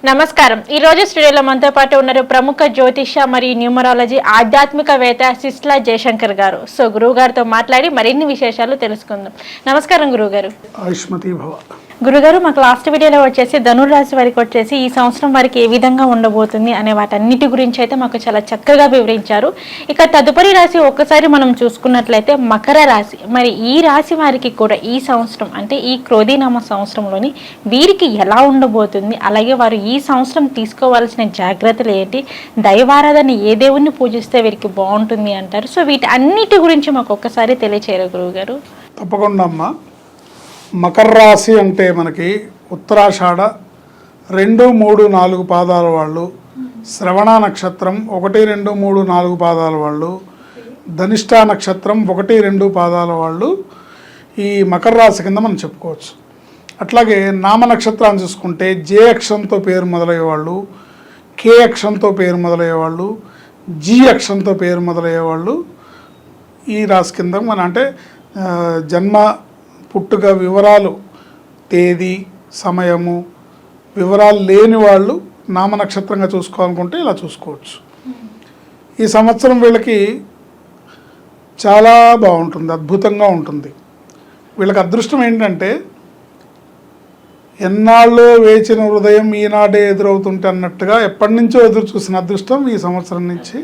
నమస్కారం. ఈ రోజు స్టూడియోలో మనతో పాటు ఉన్నారు ప్రముఖ జ్యోతిష మరియు న్యూమరాలజీ ఆధ్యాత్మికవేత్త సిస్లా జయశంకర్ గారు. సో గురువు గారితో మాట్లాడి మరిన్ని విశేషాలు తెలుసుకుందాం. నమస్కారం గురువుగారు. ఆయుష్మతి భవ. గురుగారు, మాకు లాస్ట్ వీడియోలో వచ్చేసి ధనుర్రాశి వారికి వచ్చేసి ఈ సంవత్సరం వారికి ఏ విధంగా ఉండబోతుంది అనే వాటన్నిటి గురించి అయితే మాకు చాలా చక్కగా వివరించారు. ఇక తదుపరి రాశి ఒక్కసారి మనం చూసుకున్నట్లయితే మకర రాశి. మరి ఈ రాశి వారికి కూడా ఈ సంవత్సరం అంటే ఈ క్రోధీనామ సంవత్సరంలోని వీరికి ఎలా ఉండబోతుంది, అలాగే వారు ఈ సంవత్సరం తీసుకోవాల్సిన జాగ్రత్తలు ఏంటి, దైవారాధన ఏ దేవుణ్ణి పూజిస్తే వీరికి బాగుంటుంది అంటారు. సో వీటి అన్నిటి గురించి మాకు ఒక్కసారి తెలియచేయరు గురువు గారు. తప్పకుండా అమ్మా. మకర రాశి అంటే మనకి ఉత్తరాషాఢ 2, 3, 4 పాదాల వాళ్ళు, శ్రవణ నక్షత్రం 1, 2, 3, 4 పాదాల వాళ్ళు, ధనిష్ట నక్షత్రం 1, 2 పాదాల వాళ్ళు ఈ మకర రాశి కింద మనం చెప్పుకోవచ్చు. అట్లాగే నామ నక్షత్రాన్ని చూసుకుంటే జే అక్షరంతో పేరు మొదలయ్యేవాళ్ళు, కే అక్షరంతో పేరు మొదలయ్యేవాళ్ళు, జీ అక్షరంతో పేరు మొదలయ్యేవాళ్ళు ఈ రాశి కింద మన అంటే జన్మ పుట్టుక వివరాలు, తేదీ, సమయము వివరాలు లేని వాళ్ళు నామనక్షత్రంగా చూసుకోవాలనుకుంటే ఇలా చూసుకోవచ్చు. ఈ సంవత్సరం వీళ్ళకి చాలా బాగుంటుంది, అద్భుతంగా ఉంటుంది. వీళ్ళకి అదృష్టం ఏంటంటే ఎన్నాళ్ళు వేచిన హృదయం ఈనాడే ఎదురవుతుంటే అన్నట్టుగా ఎప్పటి నుంచో ఎదురు చూసిన అదృష్టం ఈ సంవత్సరం నుంచి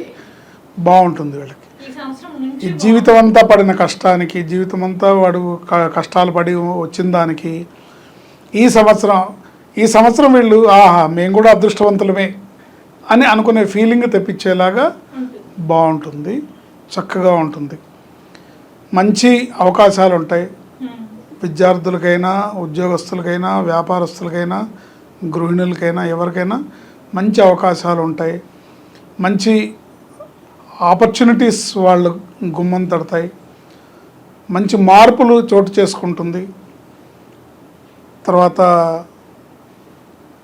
బాగుంటుంది వీళ్ళకి. ఈ జీవితం అంతా పడిన కష్టానికి, జీవితం అంతా వాడు కష్టాలు పడి వచ్చిన దానికి ఈ సంవత్సరం వీళ్ళు మేము కూడా అదృష్టవంతులమే అని అనుకునే ఫీలింగ్ తెప్పించేలాగా బాగుంటుంది, చక్కగా ఉంటుంది. మంచి అవకాశాలు ఉంటాయి. విద్యార్థులకైనా, ఉద్యోగస్తులకైనా, వ్యాపారస్తులకైనా, గృహిణులకైనా, ఎవరికైనా మంచి అవకాశాలు ఉంటాయి. మంచి ఆపర్చునిటీస్ వాళ్ళు గుమ్మం తడతాయి. మంచి మార్పులు చోటు చేసుకుంటుంది. తర్వాత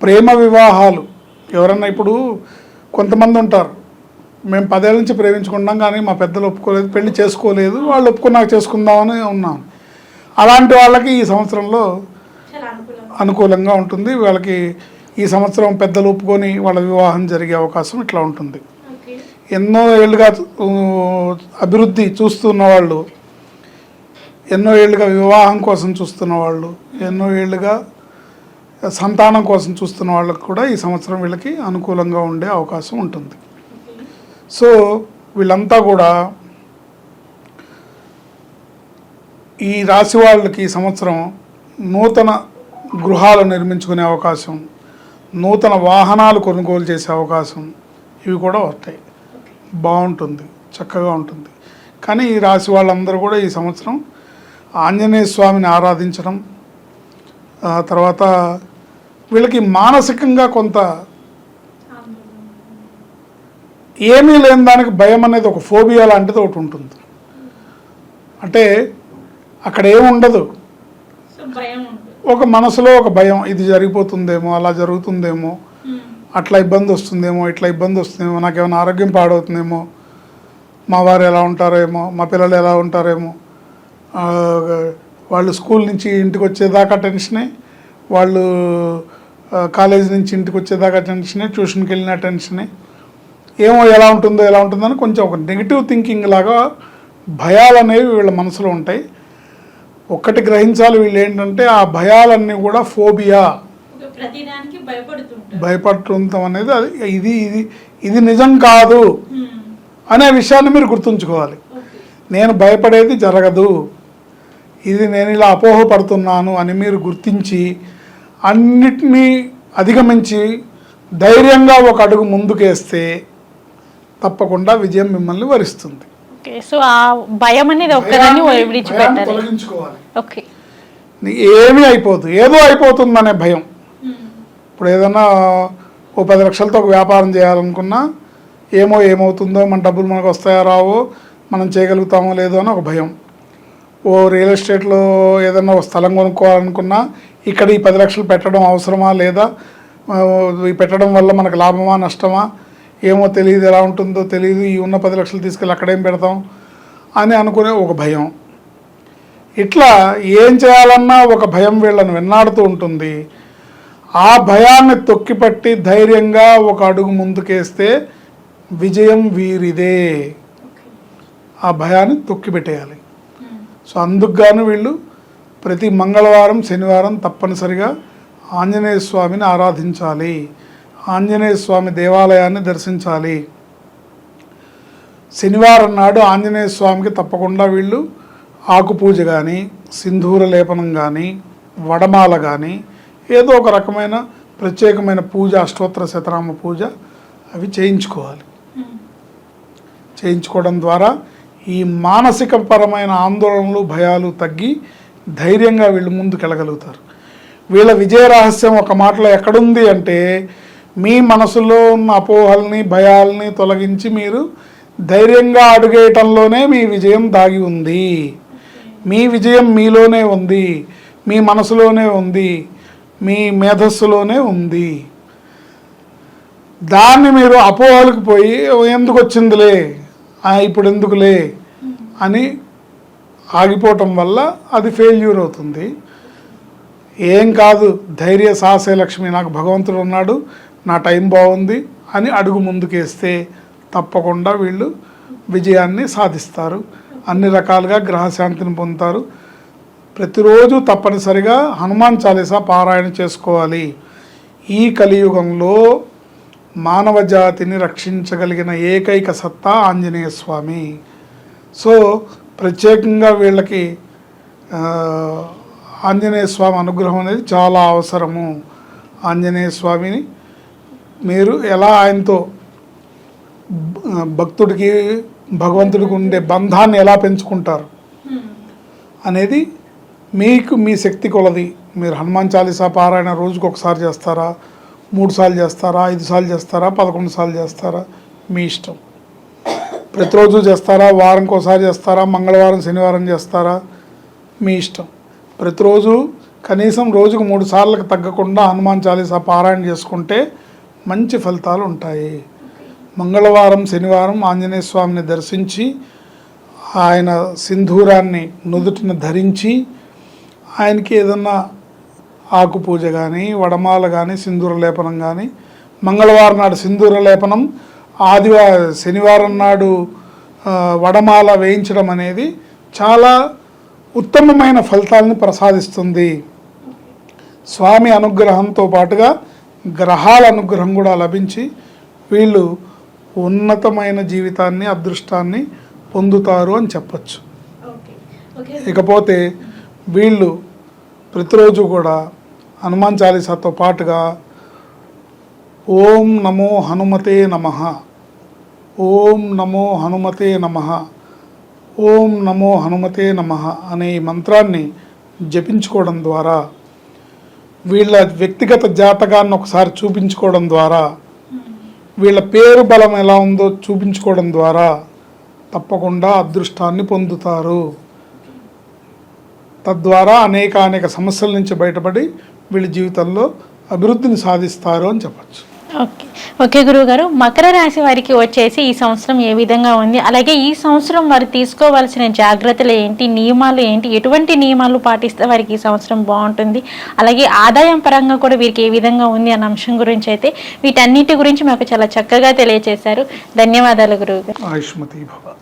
ప్రేమ వివాహాలు ఎవరన్నా ఇప్పుడు కొంతమంది ఉంటారు, మేము 10 ఏళ్ళ నుంచి ప్రేమించుకున్నాం కానీ మా పెద్దలు ఒప్పుకోలేదు, పెళ్లి చేసుకోలేదు, వాళ్ళు ఒప్పుకున్నాక చేసుకుందామని ఉన్నాం. అలాంటి వాళ్ళకి ఈ సంవత్సరంలో అనుకూలంగా ఉంటుంది. వాళ్ళకి ఈ సంవత్సరం పెద్దలు ఒప్పుకొని వాళ్ళ వివాహం జరిగే అవకాశం ఇట్లా ఉంటుంది. ఎన్నో ఏళ్ళుగా అభివృద్ధి చూస్తున్న వాళ్ళు, ఎన్నో ఏళ్ళుగా వివాహం కోసం చూస్తున్న వాళ్ళు, ఎన్నో ఏళ్ళుగా సంతానం కోసం చూస్తున్న వాళ్ళకి కూడా ఈ సంవత్సరం వీళ్ళకి అనుకూలంగా ఉండే అవకాశం ఉంటుంది. సో వీళ్ళంతా కూడా ఈ రాశి వాళ్ళకి ఈ సంవత్సరం నూతన గృహాలు నిర్మించుకునే అవకాశం, నూతన వాహనాలు కొనుగోలు చేసే అవకాశం ఇవి కూడా వస్తాయి. బాగుంటుంది, చక్కగా ఉంటుంది. కానీ ఈ రాశి వాళ్ళందరూ కూడా ఈ సంవత్సరం ఆంజనేయ స్వామిని ఆరాధించడం, తర్వాత వీళ్ళకి మానసికంగా కొంత ఏమీ లేని దానికి భయం అనేది ఒక ఫోబియా లాంటిది ఒకటి ఉంటుంది. అంటే అక్కడ ఏముండదు, ఒక మనసులో ఒక భయం, ఇది జరిగిపోతుందేమో, అలా జరుగుతుందేమో, అట్లా ఇబ్బంది వస్తుందేమో, ఇట్లా ఇబ్బంది వస్తుందేమో, నాకేమైనా ఆరోగ్యం పాడవుతుందేమో, మా వారు ఎలా ఉంటారేమో, మా పిల్లలు ఎలా ఉంటారేమో, వాళ్ళు స్కూల్ నుంచి ఇంటికి వచ్చేదాకా టెన్షనే, వాళ్ళు కాలేజీ నుంచి ఇంటికి వచ్చేదాకా టెన్షనే, ట్యూషన్కి వెళ్ళిన టెన్షనే, ఏమో ఎలా ఉంటుందని కొంచెం ఒక నెగిటివ్ థింకింగ్ లాగా భయాలు అనేవి వీళ్ళ మనసులో ఉంటాయి. ఒక్కటి గ్రహించాలి, వీళ్ళు ఏంటంటే ఆ భయాలన్నీ కూడా ఫోబియా, భయపడుతుంటాం అనేది ఇది ఇది ఇది నిజం కాదు అనే విషయాన్ని మీరు గుర్తుంచుకోవాలి. నేను భయపడేది జరగదు, ఇది నేను ఇలా అపోహపడుతున్నాను అని మీరు గుర్తించి అన్నిటినీ అధిగమించి ధైర్యంగా ఒక అడుగు ముందుకేస్తే తప్పకుండా విజయం మిమ్మల్ని వరిస్తుంది. సో ఆ భయం అనేది తొలగించుకోవాలి. ఏమీ అయిపోదు, ఏదో అయిపోతుందనే భయం. ఇప్పుడు ఏదన్నా 10 లక్షలతో ఒక వ్యాపారం చేయాలనుకున్నా ఏమవుతుందో, మన డబ్బులు మనకు వస్తాయో రావో, మనం చేయగలుగుతామో లేదో అని ఒక భయం. రియల్ ఎస్టేట్లో ఏదన్నా ఒక స్థలం కొనుక్కోవాలనుకున్నా ఇక్కడ ఈ 10 లక్షలు పెట్టడం అవసరమా లేదా, ఈ పెట్టడం వల్ల మనకు లాభమా నష్టమా ఏమో తెలియదు, ఎలా ఉంటుందో తెలియదు, ఈ ఉన్న 10 లక్షలు తీసుకెళ్ళి అక్కడేం పెడతాం అని అనుకునే ఒక భయం. ఇట్లా ఏం చేయాలన్నా ఒక భయం వీళ్ళని వెన్నాడుతూ ఉంటుంది. ఆ భయాన్ని తొక్కిపట్టి ధైర్యంగా ఒక అడుగు ముందుకేస్తే విజయం వీరిదే. ఆ భయాన్ని తొక్కిపెట్టేయాలి. సో అందుకు గాను వీళ్ళు ప్రతి మంగళవారం శనివారం తప్పనిసరిగా ఆంజనేయ స్వామిని ఆరాధించాలి, ఆంజనేయ స్వామి దేవాలయాన్ని దర్శించాలి. శనివారం నాడు ఆంజనేయ స్వామికి తప్పకుండా వీళ్ళు ఆకు పూజ కానీ, సింధూర లేపనం కానీ, వడమాల కానీ, ఏదో ఒక రకమైన ప్రత్యేకమైన పూజ, అష్టోత్తర శతనామ పూజ అవి చేయించుకోవాలి. చేయించుకోవడం ద్వారా ఈ మానసిక పరమైన ఆందోళనలు, భయాలు తగ్గి ధైర్యంగా వీళ్ళు ముందుకెళ్ళగలుగుతారు. వీళ్ళ విజయ రహస్యం ఒక మాటలో ఎక్కడుంది అంటే, మీ మనసులో ఉన్న అపోహల్ని, భయాల్ని తొలగించి మీరు ధైర్యంగా అడుగేయటంలోనే మీ విజయం దాగి ఉంది. మీ విజయం మీలోనే ఉంది, మీ మనసులోనే ఉంది, మీ మేధస్సులోనే ఉంది. దాన్ని మీరు అపోహలకు పోయి ఎందుకు వచ్చిందిలే, ఇప్పుడు ఎందుకులే అని ఆగిపోవటం వల్ల అది ఫెయిల్యూర్ అవుతుంది. ఏం కాదు, ధైర్య సాహసే లక్ష్మి, నాకు భగవంతుడు ఉన్నాడు, నా టైం బాగుంది అని అడుగు ముందుకేస్తే తప్పకుండా వీళ్ళు విజయాన్ని సాధిస్తారు. అన్ని రకాలుగా గ్రహశాంతిని పొందుతారు. ప్రతిరోజు తప్పనిసరిగా హనుమాన్ చాలీసా పారాయణ చేసుకోవాలి. ఈ కలియుగంలో మానవ జాతిని రక్షించగలిగిన ఏకైక సత్తా ఆంజనేయ స్వామి. సో ప్రత్యేకంగా వీళ్ళకి ఆంజనేయ స్వామి అనుగ్రహం అనేది చాలా అవసరము. ఆంజనేయ స్వామిని మీరు ఎలా ఆయనతో భక్తుడికి భగవంతుడికి ఉండే బంధాన్ని ఎలా పెంచుకుంటారు అనేది మీకు మీ శక్తి కొలది. మీరు హనుమాన్ చాలీసా పారాయణ రోజుకు ఒకసారి చేస్తారా, 3 సార్లు చేస్తారా, 5 సార్లు చేస్తారా, 11 సార్లు చేస్తారా, మీ ఇష్టం. ప్రతిరోజు చేస్తారా, వారంకి ఒకసారి చేస్తారా, మంగళవారం శనివారం చేస్తారా, మీ ఇష్టం. ప్రతిరోజు కనీసం రోజుకు 3 సార్లకు తగ్గకుండా హనుమాన్ చాలీసా పారాయణ చేసుకుంటే మంచి ఫలితాలు ఉంటాయి. మంగళవారం శనివారం ఆంజనేయ స్వామిని దర్శించి ఆయన సింధూరాన్ని నుదుటిన ధరించి ఆయనకి ఏదన్నా ఆకు పూజ కానీ, వడమాల కానీ, సింధూర లేపనం కానీ, మంగళవారం నాడు సింధూర లేపనం, శనివారం నాడు వడమాల వేయించడం అనేది చాలా ఉత్తమమైన ఫలితాలను ప్రసాదిస్తుంది. స్వామి అనుగ్రహంతో పాటుగా గ్రహాల అనుగ్రహం కూడా లభించి వీళ్ళు ఉన్నతమైన జీవితాన్ని, అదృష్టాన్ని పొందుతారు అని చెప్పచ్చు. ఇకపోతే వీళ్ళు ప్రతిరోజు కూడా హనుమాన్ చాలీసాతో పాటుగా ఓం నమో హనుమతే నమః, ఓం నమో హనుమతే నమః, ఓం నమో హనుమతే నమః అనే ఈ మంత్రాన్ని జపించుకోవడం ద్వారా, వీళ్ళ వ్యక్తిగత జాతకాన్ని ఒకసారి చూపించుకోవడం ద్వారా, వీళ్ళ పేరు బలం ఎలా ఉందో చూపించుకోవడం ద్వారా తప్పకుండా అదృష్టాన్ని పొందుతారు. తద్వారా అనేక సమస్యల నుంచి బయటపడి వీళ్ళ జీవితంలో అభివృద్ధిని సాధిస్తారు అని చెప్పచ్చు. ఓకే గురువుగారు, మకర రాశి వారికి వచ్చేసి ఈ సంవత్సరం ఏ విధంగా ఉంది, అలాగే ఈ సంవత్సరం వారు తీసుకోవాల్సిన జాగ్రత్తలు ఏంటి, నియమాలు ఏంటి, ఎటువంటి నియమాలు పాటిస్తే వారికి ఈ సంవత్సరం బాగుంటుంది, అలాగే ఆదాయం పరంగా కూడా వీరికి ఏ విధంగా ఉంది అన్న అంశం గురించి అయితే వీటన్నిటి గురించి మాకు చాలా చక్కగా తెలియజేశారు. ధన్యవాదాలు గురువుగారు. ఆయుష్మతి భవ.